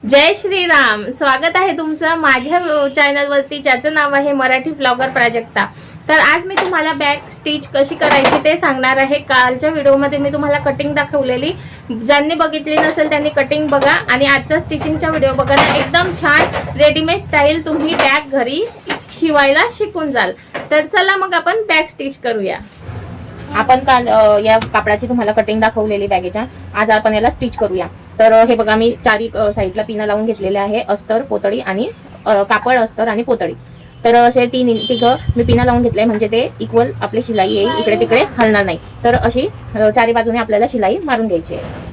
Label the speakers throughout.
Speaker 1: जय श्रीराम. स्वागत आहे तुमचं माझ्या चॅनलवरती, ज्याचं नाव आहे मराठी ब्लॉगर प्राजक्ता. तर आज मी तुम्हाला बॅक स्टिच कशी करायची ते सांगणार आहे. कालच्या व्हिडिओमध्ये मी तुम्हाला कटिंग दाखवलेली, ज्यांनी बघितली नसेल त्यांनी कटिंग बघा आणि आजचा स्टिचिंगचा व्हिडिओ बघा. एकदम छान रेडीमेड स्टाईल तुम्ही बॅग घरी शिवायला शिकून जाल. तर चला मग आपण बॅक स्टिच करूया. आपण काल या कापडाची तुम्हाला कटिंग दाखवलेली बॅगेच्या, आज आपण याला स्टिच करूया. तर हे बघा, मी चारी साईडला पिना लावून घेतलेले आहे, अस्तर, पोतळी आणि कापड, अस्तर आणि पोतळी. तर असे तिघं मी पिना लावून घेतले, म्हणजे ते इक्वल आपली शिलाई येईल, इकडे तिकडे हलणार नाही. तर अशी चारी बाजूने आपल्याला शिलाई मारून घ्यायची आहे.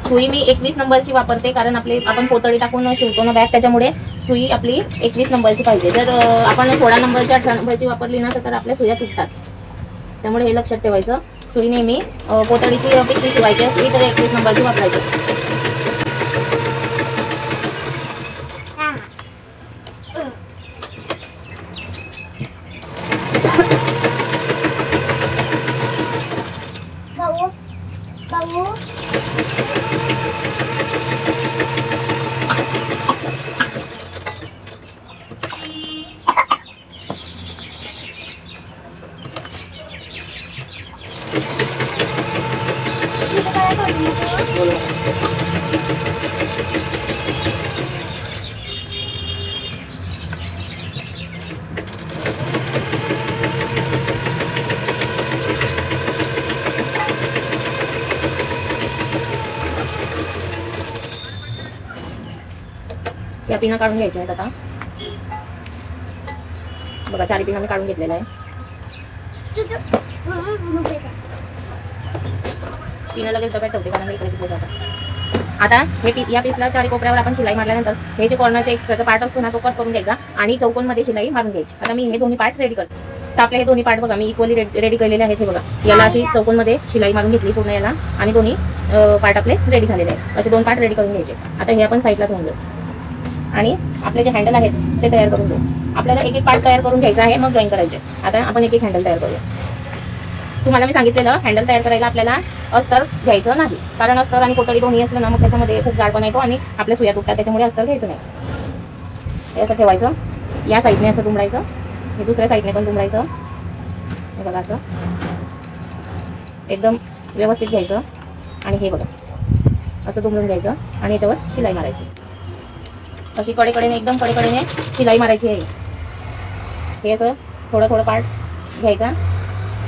Speaker 1: सुई मी 21 नंबरची वापरते, कारण आपण पोतळी टाकून शिवतो ना बॅग, त्याच्यामुळे सुई आपली 21 नंबरची पाहिजे. जर आपण 16 नंबरची 18 नंबरची वापरली ना तर आपल्या सुया तुटतात. त्यामुळे हे लक्षात ठेवायचं. सुई नेहमी पोतळीची पिशवी शिवायची असली तर 21 नंबरची वापरायची. या पिना काढून घ्यायच्या आहेत. आता बघा, चारी पिना मी काढून घेतलेला आहे. पिना लगेच डब्यात ठेवते, कारण इकडे तिकडे जातात. आता या पीसला चारी कोपऱ्यावर आपण शिलाई मारल्यानंतर हे जे कॉर्नरचा एक्स्ट्राचा पार्ट असतो ना तो कट करून घ्यायचा आणि चौकोनमध्ये शिलाई मारून घ्यायची. आता मी हे दोन्ही पार्ट रेडी करते. तर आपले हे दोन्ही पार्ट बघा, मी इक्वली रेडी केलेले आहेत. हे बघा, याला अशी चौकोनमध्ये शिलाई मारून घेतली पूर्ण याला, आणि दोन्ही पार्ट आपले रेडी झालेले आहेत. असे दोन पार्ट रेडी करून घ्यायचे. आता हे आपण साईडला ठेवून देऊ आणि आपले जे हँडल आहेत ते तयार करून देऊ. आपल्याला एक एक पार्ट तयार करून घ्यायचा आहे, मग जॉईन करायचे. आता आपण एक एक हँडल तयार करूया. तुम्हाला मी सांगितलेलं, हँडल तयार करायला आपल्याला अस्तर घ्यायचं नाही, कारण अस्तर आणि पोतळी दोन्ही असलं ना मग त्याच्यामध्ये खूप जाडपणा येतो आणि आपल्या सुया तुटतात. त्याच्यामुळे अस्तर घ्यायचं नाही. हे असं ठेवायचं, या साईडने असं दुमडायचं, हे दुसऱ्या साईडने पण दुमडायचं. हे बघा, असं एकदम व्यवस्थित घ्यायचं आणि हे बघा असं दुमडून घ्यायचं आणि याच्यावर शिलाई मारायची. अशी कडेकडेने, एकदम कडेकडेने शिलाई मारायची आहे. हे असं थोडं थोडं पार्ट घ्यायचा,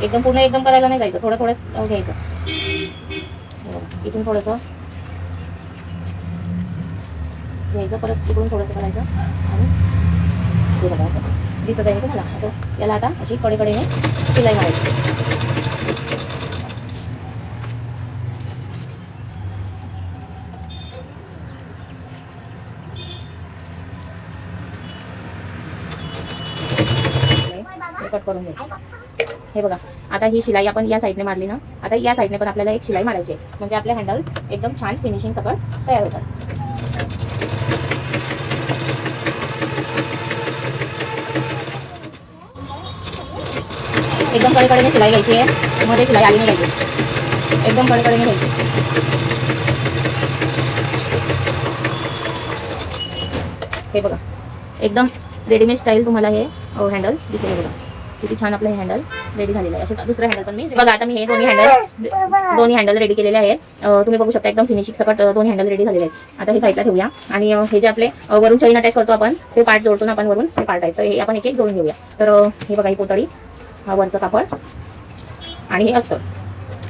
Speaker 1: एकदम पूर्ण एकदम करायला नाही जायचं, थोडं थोडं घ्यायचं. इथून थोडंसं घ्यायचं, परत इकडून थोडंसं करायचं आणि हे बघा असं दिसत आहे तुम्हाला. असं याला आता अशी कडेकडेने शिलाई मारायची. कट करून घ्यायचं. हे बघा, आता ही शिलाई आपण या साईडने मारली ना, आता या साईडने पण आपल्याला एक शिलाई मारायची आहे, म्हणजे आपले हँडल एकदम छान फिनिशिंग सगळं तयार होतात. एकदम कडेकडेने शिलाई घ्यायची आहे, मध्ये शिलाई आली नाही पाहिजे, एकदम कडेकडेने घ्यायची. हे बघा, एकदम रेडीमेड स्टाईल तुम्हाला हे हँडल दिसेल. बघा किती छान आपलं हे हँडल रेडी झालेलं आहे. असे दुसरं हँडल पण मी बघा, आता मी हे दोन्ही हँडल रेडी केलेले आहेत. तुम्ही बघू शकता, एकदम फिनिशिंग सकट दोन्ही हँडल रेडी झालेले आहेत. आता हे साईडला ठेवूया आणि हे जे आपले वरून चैन अटॅच करतो आपण, ते पार्ट जोडतो ना आपण वरून, ते पार्ट आहे, तर हे आपण एक एक जोडून घेऊया. तर हे बघा, ही पोतळी, हा वरचं कापड आणि हे अस्तर,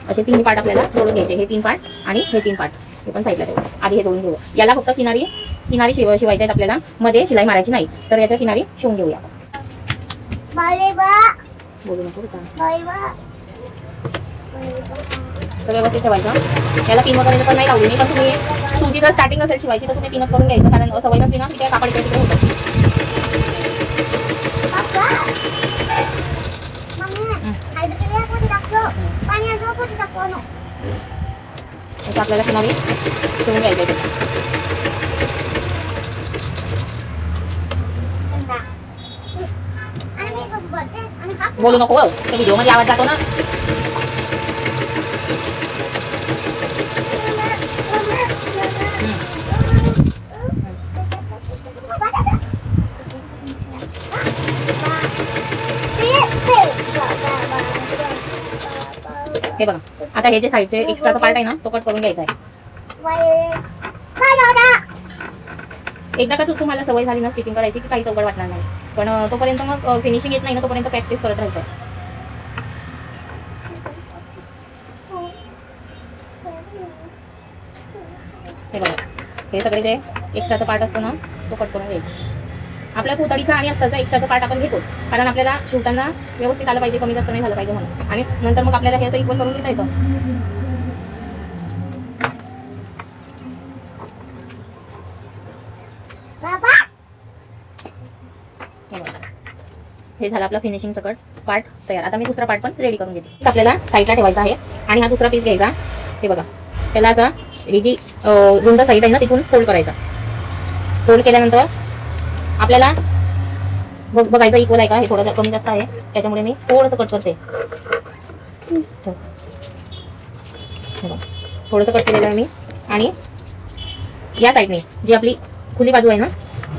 Speaker 1: असे तीन पार्ट आपल्याला जोडून घ्यायचे. हे 3 पार्ट आणि हे 3 पार्ट हे पण साईडला ठेवू. आधी हे जोडून घेऊ. याला फक्त किनारी शिवायच्या आहेत आपल्याला, मध्ये शिलाई मारायची नाही. तर याच्या किनारी शिवून घेऊया. बोलू नको तर व्यवस्थित ठेवायचं. याला पिन वगैरे पण नाही लावली मी, पण तुम्ही तुमची जर स्टार्टिंग असेल शिवायची तर तुम्ही पिनअप करून घ्यायचं, कारण सवय नसली ना की त्या कापड इकडे तिकडे होतं. आपल्याला किनारी शिवून घ्यायचं. बोलू नको, व्हिडिओ मध्ये आवाज जातो ना. हे बघा, आता हे जे साईडचे एक्स्ट्राचा पार्ट आहे ना तो कट करून घ्यायचा आहे. एकदा का तुम्हाला सवय झाली ना स्टिचिंग करायची की काही चौकट वाटणार नाही, पण तोपर्यंत मग फिनिशिंग येत नाही ना तोपर्यंत प्रॅक्टिस करत राहायचं आहे. हे बघा, हे सगळे जे एक्स्ट्राचा पार्ट असतो ना तो कट करून घ्यायचा. आपल्या पोतडीचा आणि अस्ताचा एक्स्ट्राचा पार्ट आपण घेतोच, कारण आपल्याला शिवताना व्यवस्थित आलं पाहिजे, कमी जास्त नाही झालं पाहिजे म्हणून. आणि नंतर मग आपल्याला हे असं इक्वल करून घेता येतं. हे झालं आपलं फिनिशिंग सकट पार्ट तयार. आता मी दुसरा पार्ट पण रेडी करून घेते. आपल्याला साईडला ठेवायचा आहे आणि हा दुसरा पीस घ्यायचा. हे बघा, त्याला असा ही जी रुंद साईड आहे ना तिथून फोल्ड करायचा. फोल्ड केल्यानंतर आपल्याला बघायचं इक्वल आहे का, हे थोडं कमी जास्त आहे त्याच्यामुळे मी थोडंसं कट करते. थोडंसं कट केलेलं आहे मी. आणि या साईडने जी आपली खुली बाजू आहे ना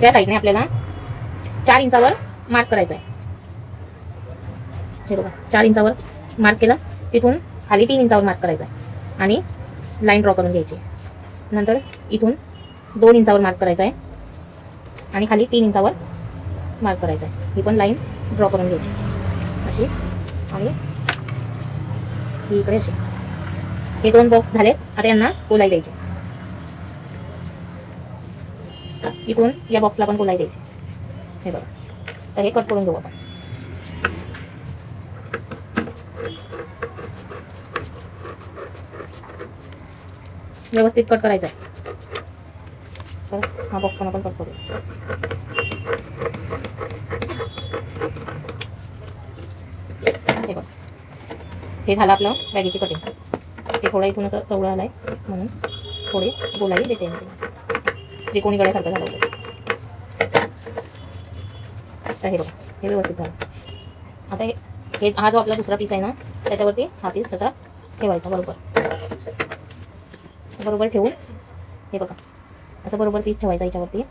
Speaker 1: त्या साईडने आपल्याला 4 इंचावर मार्क करायचं आहे. हे बघा, 4 इंचावर मार्क केलं, तिथून खाली 3 इंचावर मार्क करायचं आहे आणि लाईन ड्रॉ करून घ्यायची. नंतर इथून 2 इंचावर मार्क करायचं आहे आणि खाली 3 इंचावर मार्क करायचं आहे. ही पण लाईन ड्रॉ करून घ्यायची अशी. आणि ही इकडे अशी. हे 2 बॉक्स झाले. आता यांना गोलाई द्यायची. इथून या बॉक्सला पण गोलाई द्यायची. हे बघा, तर हे कट करून घेऊ आपण. व्यवस्थित कट करायचा आहे. तर हा बॉक्स पण आपण कट करू. हे बघा, हे झालं आपलं बॅगीची कटिंग. ते थोडं इथून असं चवळं आलाय म्हणून थोडी गोलाई देते मी. त्रिकोणी गळ्यासारखं झालं होतं. तर हे बघा, हे व्यवस्थित झालं. आता हे हा जो आपला दुसरा पीस आहे ना त्याच्यावरती हा पीस तसा ठेवायचा बरोबर ठेवून. हे बघा, असं बरोबर पीस ठेवायचा याच्यावरती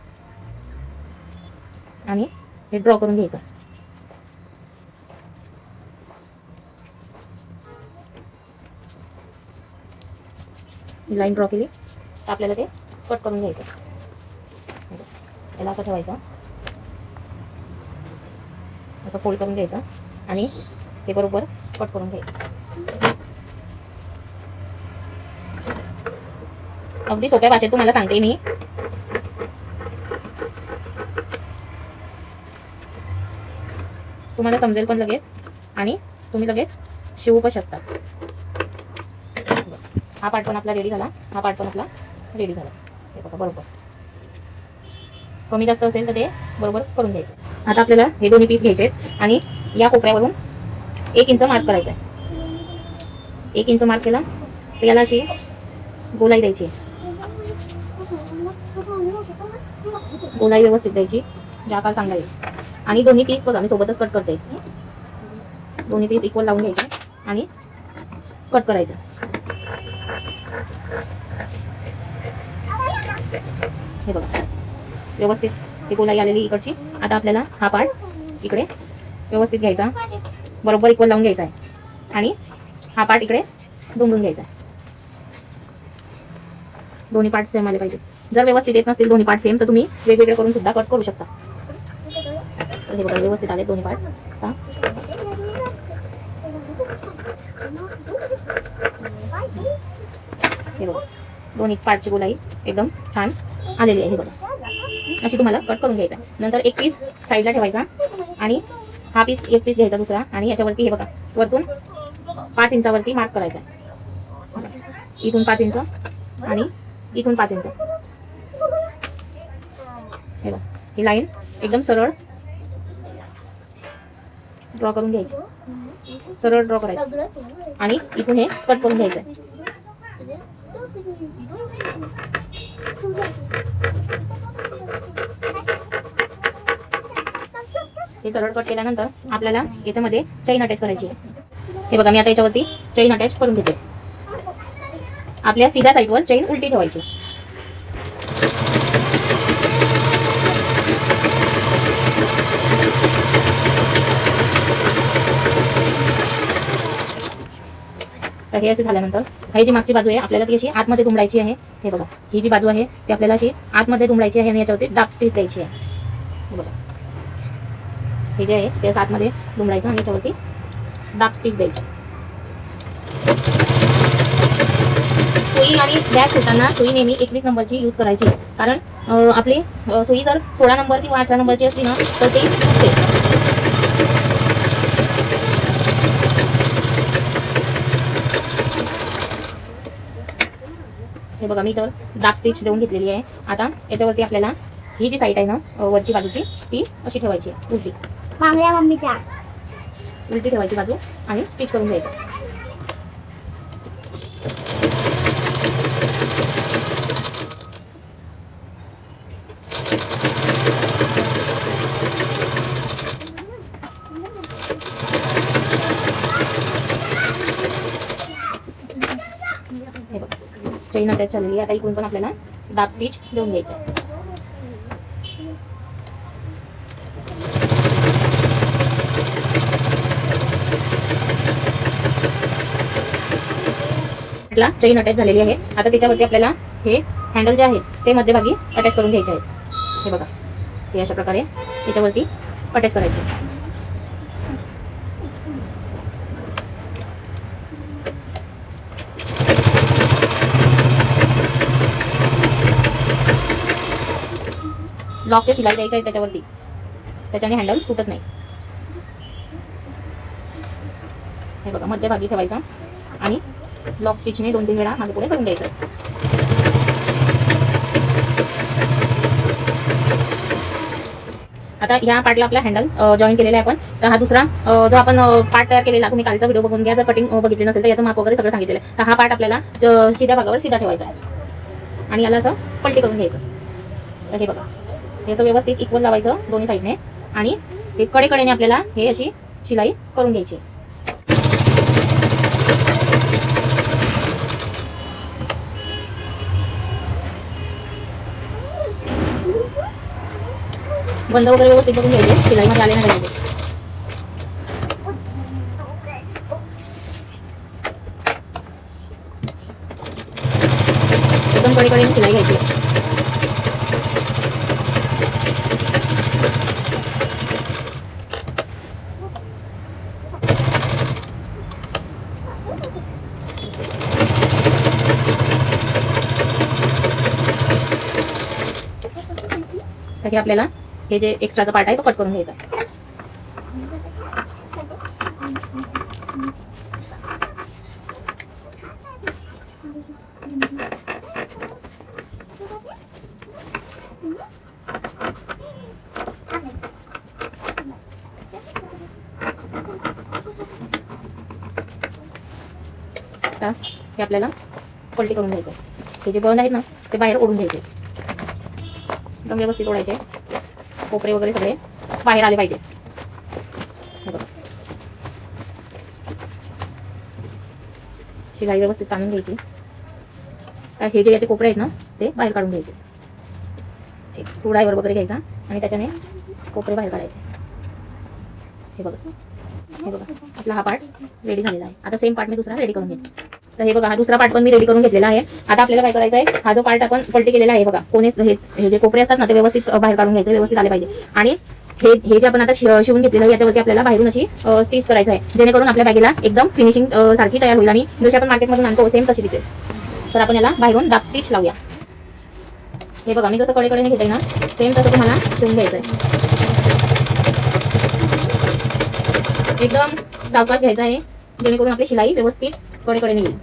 Speaker 1: आणि हे ड्रॉ करून घ्यायचं. लाईन ड्रॉ केली तर आपल्याला ते कट करून घ्यायचं. याला असं ठेवायचं, असं फोल्ड करून घ्यायचं आणि हे बरोबर कट करून घ्यायचं. अगदी सोप्या भाषेत तुम्हाला सांगते मी. तुम्हाला समजेल पण लगेच आणि तुम्ही लगेच शिवू पण शकता. हा पार्ट पण आपला रेडी झाला, हा पार्ट पण आपला रेडी झाला. हे बघा, बरोबर कमी जास्त असेल तर ते बरोबर करून घ्यायचं. आता आपल्याला हे दोन्ही पीस घ्यायचे आणि या कोपऱ्यावरून 1 इंच मार्क करायचा आहे. 1 इंच मार्क केला तर याला अशी गोलाई द्यायची. गोलाई व्यवस्थित द्यायची, जे आकार चांगला येईल. आणि दोन्ही पीस बघा मी सोबतच कट करते. दोन्ही पीस इक्वल लावून घ्यायचे आणि कट करायचं. हे बघा, व्यवस्थित ही गोलाई आलेली इकडची. आता आपल्याला हा पार्ट इकडे व्यवस्थित घ्यायचा, बरोबर इक्वल लावून घ्यायचा आहे आणि हा पार्ट इकडे दुमडून घ्यायचा आहे. दोन्ही पार्ट सेम आले पाहिजे. जर व्यवस्थित येत नसतील दोन्ही पार्ट सेम तर तुम्ही वेगवेगळे करून सुद्धा कट करू शकता. तर हे बघा, व्यवस्थित आले दोन्ही पार्ट. हे बघा, दोन्ही पार्टची गोलाई एकदम छान आलेली आहे. हे बघा, अशी तुम्हाला कट करून घ्यायचा. नंतर 1 पीस साईडला ठेवायचा आणि हा पीस 1 पीस घ्यायचा दुसरा आणि याच्यावरती हे बघा वरतून 5 इंचावरती मार्क करायचा. इथून 5 इंच आणि इथून 5 इंच. हे बघा, ही लाईन एकदम सरळ ड्रॉ करून घ्यायची. सरळ ड्रॉ करायची आणि इथून हे कट करून घ्यायचं. हे सरळ कट केल्यानंतर आपल्याला याच्यामध्ये चैन अटॅच करायची आहे. हे बघा, मी आता याच्यावरती चैन अटॅच करून घेते. आपल्या सीधा साईडवर चैन उलटी ठेवायची. तर हे असे झाल्यानंतर ही जी मागची बाजू आहे आपल्याला ती अशी आतमध्ये दुमडायची आहे. हे बघा, ही जी बाजू आहे ती आपल्याला अशी आतमध्ये दुमडायची आहे आणि याच्यावरती डार्क स्टिच द्यायची आहे. हे बघा, हे जे आहे ते असं आतमध्ये दुमडायचं आणि याच्यावरती डार्क स्टिच द्यायची. सुई आणि बॅग शिवताना सुई नेहमी 21 नंबरची यूज करायची, कारण आपली सुई जर 16 नंबर किंवा 18 नंबरची असली ना तर ती तुटते. हे बघा, मी याच्यावर डार्क स्टिच देऊन घेतलेली आहे. आता याच्यावरती आपल्याला ही जी साईड आहे ना वरची बाजूची ती अशी ठेवायची आहे, उलटी
Speaker 2: मम्मीच्या
Speaker 1: उलटी ठेवायची बाजू आणि स्टिच करून घ्यायचं. हे बघा, चैन अटॅच झालेली आहे. आता इकडून पण आपल्याला डार्क स्टिच देऊन घ्यायचं आहे. चैन अटॅच झालेली आहे. आता त्याच्यावरती आपल्याला हे हँडल जे आहे ते मध्यभागी अटॅच करून घ्यायचे आहे. हे बघा, हे अशा प्रकारे याच्यावरती अटॅच करायचे. लॉकच्या शिलाई द्यायच्या आहे त्याच्यावरती, त्याच्याने हँडल तुटत नाही. हे बघा, मध्यभागी ठेवायचा आणि लॉक स्टिचने 2-3 वेळा मागे पुढे करून द्यायचं. आता ह्या पार्टला आपला हँडल जॉईन केलेला आहे आपण. तर हा दुसरा जो आपण पार्ट तयार केलेला, तुम्ही कालचा व्हिडिओ बघून घ्या जर कटिंग बघितली नसेल तर, याचं माप वगैरे सगळं सांगितलेलं आहे. तर हा पार्ट आपल्याला सीध्या भागावर सीधा ठेवायचा आहे आणि याला असं पलटी करून घ्यायचं. तर हे बघा, हे असं व्यवस्थित इक्वल लावायचं दोन्ही साईडने आणि हे कडेकडेने आपल्याला हे अशी शिलाई करून घ्यायची. बंद वगैरे व्यवस्थित करून घ्यायचे, शिलाईमध्ये आले नाही पाहिजे. एकदम कडेकडेने शिलाई घ्यायची. तर हे आपल्याला हे जे एक्स्ट्राचा पार्ट आहे तो कट करून घ्यायचा. हे आपल्याला पलटी करून घ्यायचं. हे जे बंद आहेत ना ते बाहेर ओढून घ्यायचे, एकदम व्यवस्थित ओढायचे. कोपरे वगैरे सगळे बाहेर आले पाहिजे. हे बघा, शिलाई व्यवस्थित ताणून घ्यायची. हे जे याचे कोपरे आहेत ना ते बाहेर काढून घ्यायचे. एक स्क्रू ड्रायव्हर वगैरे घ्यायचा आणि त्याच्याने कोपरे बाहेर काढायचे. हे बघा, हे बघा, आपला हा पार्ट रेडी झालेला आहे. आता सेम पार्ट मी दुसरा रेडी करून घेते. तर हे बघा, हा दुसरा पार्ट पण मी रेडी करून घेतलेला आहे. आता आपल्याला काय करायचं आहे, हा जो पार्ट आपण पलटी केलेला आहे बघा, कोणी हे जे कोपरे असतात ना ते व्यवस्थित बाहेर काढून घ्यायचे, व्यवस्थित आले पाहिजे. आणि हे जे आपण आता शिवून घेतलेलं आहे याच्यावरती आपल्याला बाहेरून अशी स्टिच करायचं आहे, जेणेकरून आपल्या बॅगेला एकदम फिनिशिंग सारखी तयार होईल आणि जशी आपण मार्केटमधून आणतो सेम तशी दिसेल. तर आपण याला बाहेरून डार्क स्टिच लावूया. हे बघा, मी जसं कडेकडेने घेते ना सेम तसं तुम्हाला शिवून घ्यायचं आहे. एकदम सावकाश घ्यायचं आहे, जेणेकरून आपली शिलाई व्यवस्थित कडेकडेने येईल.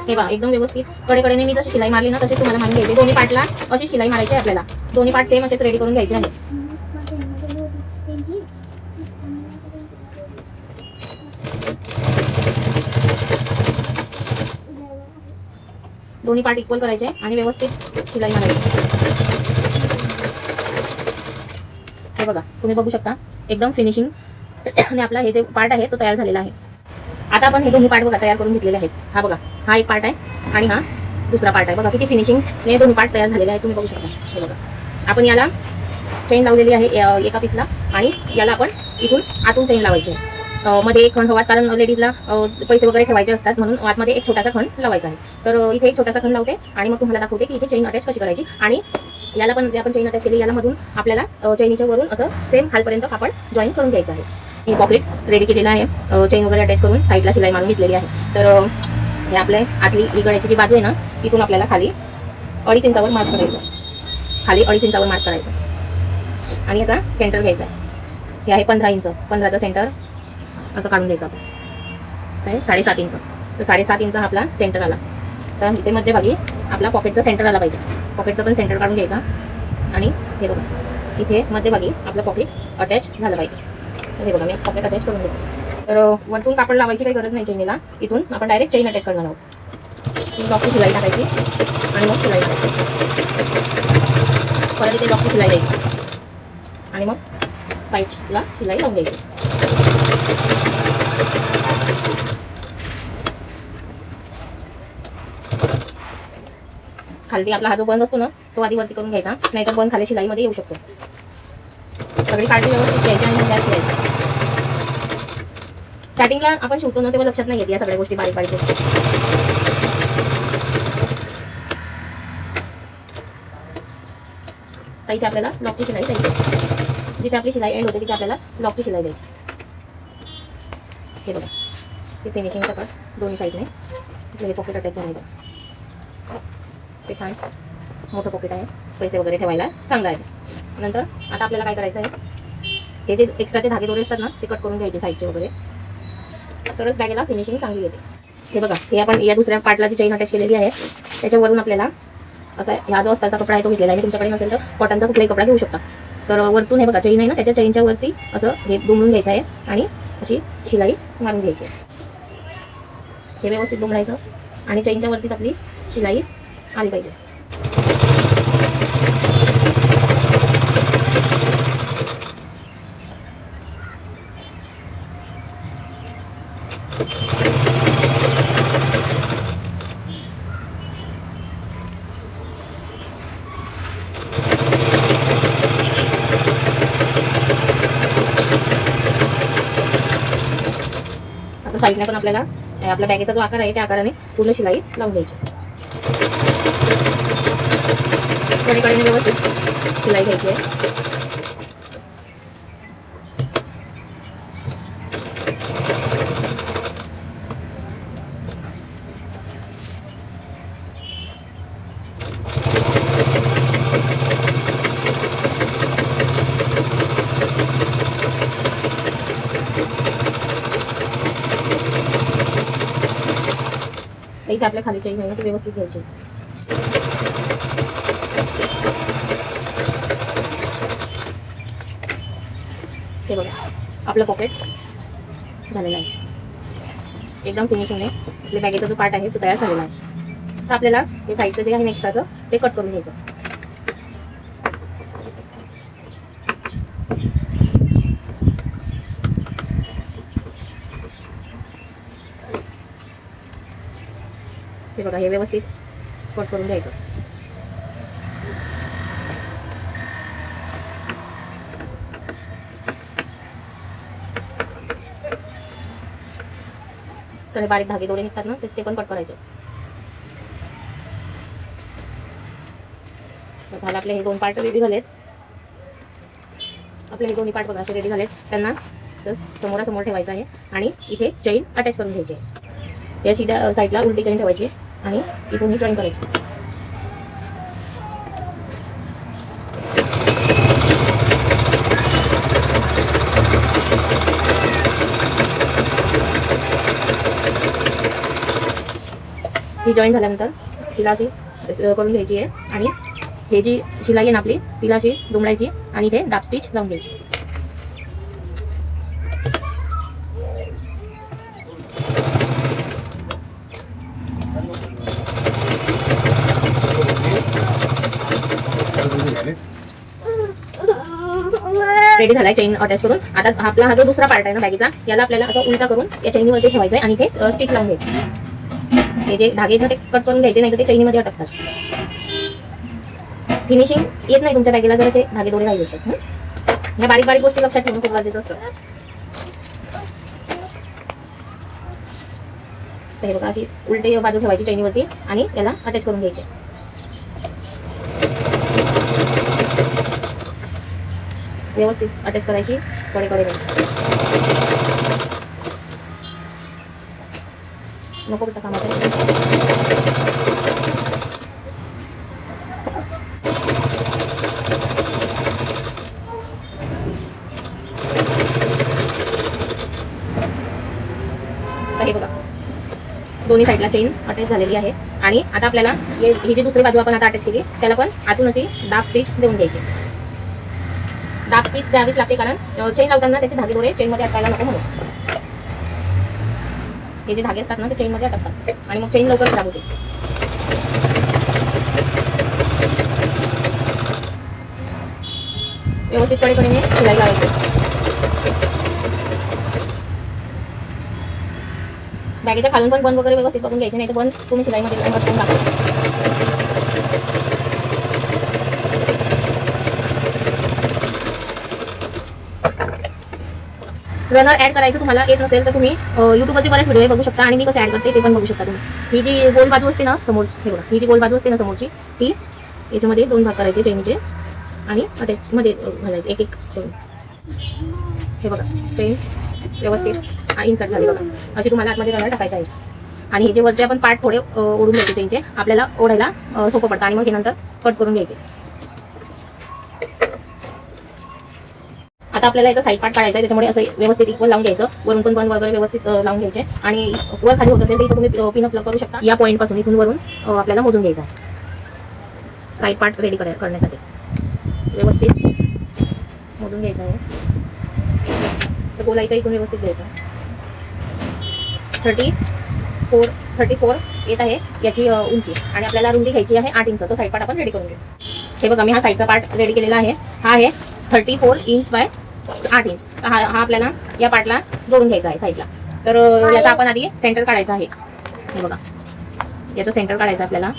Speaker 1: हे बघा, एकदम व्यवस्थित कडेकडेने मी जशी शिलाई मारली ना तशी तुम्हाला मारून घ्यायची. दोन्ही पार्टला अशी शिलाई मारायची आहे आपल्याला. दोन्ही पार्ट सेम असेच रेडी करून घ्यायचे आहे. दोन्ही पार्ट इक्वल करायचे आणि व्यवस्थित शिलाई मारायची. हे बघा, तुम्ही बघू शकता एकदम फिनिशिंग आणि आपला हे जे पार्ट आहे तो तयार झालेला आहे. आता आपण हे दोन्ही पार्ट बघा तयार करून घेतलेले आहेत. हा बघा, हा एक पार्ट आहे आणि हा दुसरा पार्ट आहे. बघा किती फिनिशिंग हे दोन्ही पार्ट तयार झालेले आहे, तुम्ही बघू शकता. हे बघा, आपण याला चेन लावलेली आहे एका पीसला आणि याला आपण इथून आतून चेन लावायची आहे. मध्ये एक खंड हवाच, कारण लेडीजला पैसे वगैरे ठेवायचे असतात, म्हणून आतमध्ये एक छोटासा खंड लावायचा आहे. तर इथे एक छोटासा खंड लावते आणि मग तुम्हाला दाखवते की इथे चेन अटॅच कशी करायची. आणि याला पण जे आपण चेन अटॅच केली याला मधून आपल्याला चेनीच्या वरून असं सेम खालपर्यंत कापड जॉईन करून घ्यायचं आहे. हे पॉकेट रेडी केलेलं आहे, चेन वगैरे अटॅच करून साईडला शिलाई मारून घेतलेली आहे. तर हे आपल्या आतली ही गळ्याची जी बाजू आहे ना, इथून आपल्याला खाली 2.5 इंचावर मार्क करायचं. खाली 2.5 इंचावर मार्क करायचं आणि याचा सेंटर घ्यायचा. हे आहे 15 इंच. 15चा सेंटर असं काढून द्यायचं आपण. 7.5 इंच. तर 7.5 इंच आपला सेंटर आला. तर इथे मध्यभागी आपला पॉकेटचा सेंटर आला पाहिजे. पॉकेटचा पण सेंटर काढून घ्यायचा आणि हे बघा, इथे मध्यभागी आपलं पॉकेट अटॅच झालं पाहिजे. हे बघा, मी पॉकेट अटॅच करून घेतो. तर वरतून कापड लावायची काही गरज नाही चेनीला. इथून आपण डायरेक्ट चेन अटॅच करणार आहोत. लॉकची शिलाई टाकायची आणि मग शिलाई टाकायची. परत इथे लॉकची शिलाई द्यायची आणि मग साईडला शिलाई लावून द्यायची. खाली आपला हा जो बंद असतो ना, तो आधी वरती करून घ्यायचा, नाहीतर बंद खाली शिलाईमध्ये येऊ शकतो. सगळी काळजी व्यवस्थित घ्यायची आणि मग शिवायची. स्टार्टिंगला आपण शिवतो ना तेव्हा लक्षात नाही येते या सगळ्या गोष्टी, बारीक बारीक गोष्टी. तर इथे आपल्याला लॉकची शिलाई द्यायची. जिथे आपली शिलाई एंड होते तिथे आपल्याला लॉकची शिलाई द्यायची. हे बघा, ते फिनिशिंगचं कट दोन्ही साईडने. हे पॉकेट अटॅच झालं आहे. ते छान मोठं पॉकेट आहे, पैसे वगैरे ठेवायला चांगलं आहे. नंतर आता आपल्याला काय करायचं आहे, हे जे एक्स्ट्राचे धागे दोरे असतात ना ते कट करून घ्यायचे साईडचे वगैरे, तरच बॅगेला फिनिशिंग चांगली येते. हे बघा, हे आपण या दुसऱ्या पार्टला जी चेन अटॅच केलेली आहे त्याच्यावरून आपल्याला असा ह्या जो अस्ताचा कपडा आहे तो घेतलेला आहे. तुमच्याकडे नसेल तर कॉटनचा कुठलाही कपडा घेऊ शकता. तर वरतून हे बघा चेन आहे ना, त्याच्या चेनच्या वरती असं हे दुमडून घ्यायचं आहे आणि अशी शिलाई मारून घ्यायची आहे. हे व्यवस्थित दुमडायचं आणि चेनच्या वरतीच आपली शिलाई आली पाहिजे. आता साईडने पण आपल्याला आपल्या बॅगेचा जो आकार आहे त्या आकाराने पूर्ण शिलाई लावून द्यायची. कडेकडेने व्यवस्थित शिलाई घ्यायची आहे. इथे आपल्या खाली चेन आहे ती व्यवस्थित घ्यायची. हे बघा, आपलं पॉकेट झालेलं आहे. एकदम फिनिशिंगने आपल्या बॅगेचा जो पार्ट आहे तो तयार झालेला आहे. तर आपल्याला हे साईडचं जे आहे एक्स्ट्राचं ते कट करून घ्यायचं. हे बघा, हे व्यवस्थित कट करून घ्यायचं. तर हे बारीक धागे दोरे निघतात ना ते पण कट करायचे. झालं, आपले हे 2 पार्ट रेडी झालेत. आपले हे दोन्ही पार्ट बघा असे रेडी झालेत. त्यांना समोरासमोर ठेवायचं आहे आणि इथे चेन अटॅच करून घ्यायची आहे. या सीधा साईडला उलटी चेन ठेवायची आणि इथून ही जॉईन करायची. ही जॉईन झाल्यानंतर तिला अशी करून घ्यायची आहे आणि हे जी शिलाई आहे ना आपली तिला अशी दुमडायची आणि इथे डाब स्टिच लावून घ्यायची. रेडी झालाय चेन अटॅच करून. आता आपला हा जो दुसरा पार्ट आहे ना बॅगीचा, याला आपल्याला असं उलटा करून या चैनीवरती ठेवायचं आहे आणि ते स्टिच लावून घ्यायचे. हे जे धागे ते कट करून घ्यायचे, नाही तर ते चैनीमध्ये अटकतात. फिनिशिंग येत नाही तुमच्या बॅगेला जर असे धागे दोरे राहिले तर. या बारीक बारीक गोष्टी लक्षात ठेवणं खूप गरजेचं असतं. तर हे बघा, अशी उलटी बाजू ठेवायची चैनीवरती आणि याला अटॅच करून घ्यायचे. व्यवस्थित अटॅच करायची कडे कडे. नको बेटा कामाचं. हे बघा, दोन्ही साईडला चेन अटॅच झालेली आहे. आणि आता आपल्याला ही जी दुसरी बाजू आपण आता अटॅच केली त्याला पण आतून अशी दाब स्टिच देऊन द्यायची. दाब स्टिच द्यावीच लागते, कारण चेन लावताना त्याचे धागे दोरे चेन मध्ये अटकायला नको म्हणून. हे जे धागे असतात ना ते चेन मध्ये अटकतात आणि मग चेन लवकर खराब होते. व्यवस्थित कडेकडेने शिलाई लावायची. बॅगेच्या खालून पण बंद वगैरे व्यवस्थित बघून घ्यायचे, नाही तर बंद तुम्ही शिलाईमध्ये अडकून टाका. रनर ऍड करायचं तुम्हाला येत नसेल तर तुम्ही युट्यूबवरती बरेच व्हिडिओ बघू शकता आणि मी कसं ऍड करते ते पण बघू शकता तुम्ही. ही जी गोल बाजू असते ना समोरची, हे बघा, ही जी गोल बाजू असते ना समोरची, ती याच्यामध्ये 2 भाग करायचे चेनचे आणि अटॅच मध्ये घालायचे एक एक करून. हे बघा, चेन व्यवस्थित इन्सर्ट झाली बघा. अशी तुम्हाला आतमध्ये रनर टाकायचं आहे. आणि हे जे वरचे आपण पार्ट थोडे ओढून घ्यायचे चेनचे, आपल्याला ओढायला सोपं पडतं आणि मग हे नंतर कट करून घ्यायचे. आता आपल्याला याचा साईड पार्ट काढायचा आहे, त्याच्यामुळे असं व्यवस्थित इक्वल लावून घ्यायचं. वरून पण बंद वगैरे व्यवस्थित लावून घ्यायचे. आणि वर खाली होत असेल तर इथं तुम्ही पिन अप करू शकता. या पॉईंट पासून इथून वरून आपल्याला मोजून घ्यायचं आहे साईड पार्ट रेडी करण्यासाठी. व्यवस्थित मोजून घ्यायचं आहे. तर गोलाईच्या इथून व्यवस्थित घ्यायचं. 34 येत आहे याची उंची आणि आपल्याला रुंदी घ्यायची आहे 8 इंच. तो साईड पार्ट आपण रेडी करून घेऊ. हे बघा, मी हा साईडचा पार्ट रेडी केलेला आहे. हा आहे 34 इंच बाय 8 इंच. हा आपल्याला या पार्टला जोडून घ्यायचा आहे साईडला. तर याचा आपण आधी सेंटर काढायचा आहे. हे बघा, याचं सेंटर काढायचं आपल्याला,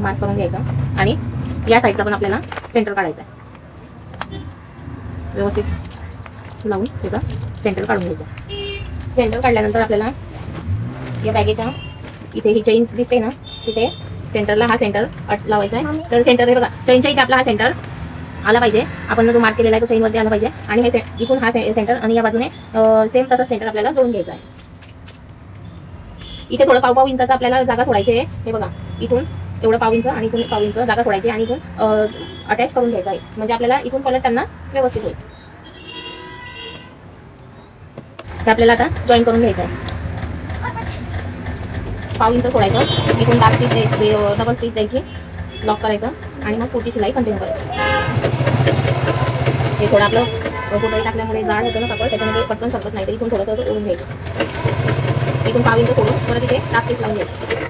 Speaker 1: मार्क करून घ्यायचं. आणि या साईडचा पण आपल्याला सेंटर काढायचा आहे. व्यवस्थित लावून त्याचा सेंटर काढून घ्यायचा. सेंटर काढल्यानंतर आपल्याला या बॅगेच्या इथे ही चेन दिसते ना, तिथे सेंटरला हा सेंटर लावायचा आहे. तर सेंटर हे बघा, चेनच्या इथे आपला हा सेंटर आला पाहिजे. आपण जो मार्क केलेला आहे तो चेनवरती आला पाहिजे. आणि हे इथून हा सेंटर आणि या बाजूने सेम तसा सेंटर आपल्याला जोडून घ्यायचा आहे. इथे थोडं पाव इंचाचा आपल्याला जागा सोडायची आहे. हे बघा, इथून एवढं पाव इंच आणि इथून पाव इंच जागा सोडायची आणि इथून अटॅच करून घ्यायचा आहे. म्हणजे आपल्याला इथून पलटताना व्यवस्थित होईल. ते आपल्याला आता जॉईन करून घ्यायचं आहे. पाव इंच सोडायचं, इथून डबल स्टिच द्यायची, लॉक करायचं आणि मग पुढची शिलाई कंटिन्यू करायची. हे थोडं आपलं गोदडी टाकल्यामुळे जाड होतं ना कापड, त्याच्यामध्ये पटकन सरकत नाही. तर इथून थोडंसं असं ओढून घ्यायचं. इथून पाव इंच सोडून परत इथे टाक स्टिच लावून घ्यायचं.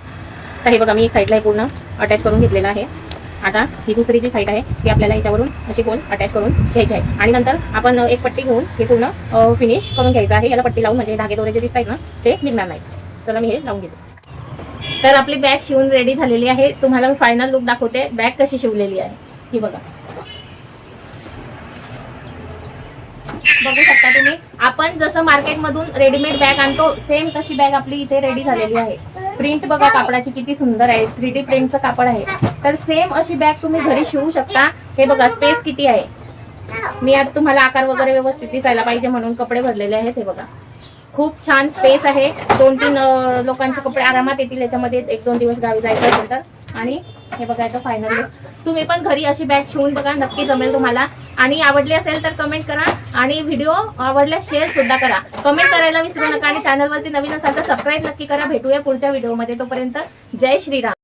Speaker 1: तर हे बघा, मी एक साईडला हे पूर्ण अटॅच करून घेतलेलं आहे. आता ही दुसरी जी साईड आहे ती आपल्याला याच्यावरून अशी गोल अटॅच करून घ्यायची आहे. आणि नंतर आपण एक पट्टी घेऊन हे पूर्ण फिनिश करून घ्यायचं आहे. याला पट्टी लावून म्हणजे धागे दोरे जे दिसत आहेत ना ते निघणार नाही. चला मी हे लावून घेते. तर आपली बॅग शिवून रेडी झालेली आहे. तुम्हाला मी फायनल लुक दाखवते बॅग कशी शिवलेली आहे. ही बघा, बघू शकता तुम्ही. आपण जसं मार्केटमधून रेडीमेड बॅग आणतो सेम तशी बॅग आपली इथे रेडी झालेली आहे. प्रिंट बघा कापडाची किती सुंदर आहे. 3D प्रिंटचं कापड आहे. तर सेम अशी बॅग तुम्ही घरी शिवू शकता. हे बघा, स्पेस किती आहे. मी आता तुम्हाला आकार वगैरे व्यवस्थित दिसायला पाहिजे म्हणून कपडे भरलेले आहेत. हे बघा, खूप छान स्पेस आहे. 2-3 लोकांचे कपडे आरामात येतील याच्यामध्ये. 1-2 दिवस गावी जायचं असेल तर. आणि हे बघायचं फायनल लुक. तुम्ही पण घरी अशी बॅग शिवून बघा, नक्की जमेल तुम्हाला. आणि आवडली असेल तर कमेंट करा आणि व्हिडिओ आवडल्यास शेअर सुद्धा करा. कमेंट करायला विसरू नका आणि चॅनलवरती नवीन असाल तर सबस्क्राईब नक्की करा. भेटूया पुढच्या व्हिडिओमध्ये. तोपर्यंत जय श्रीराम.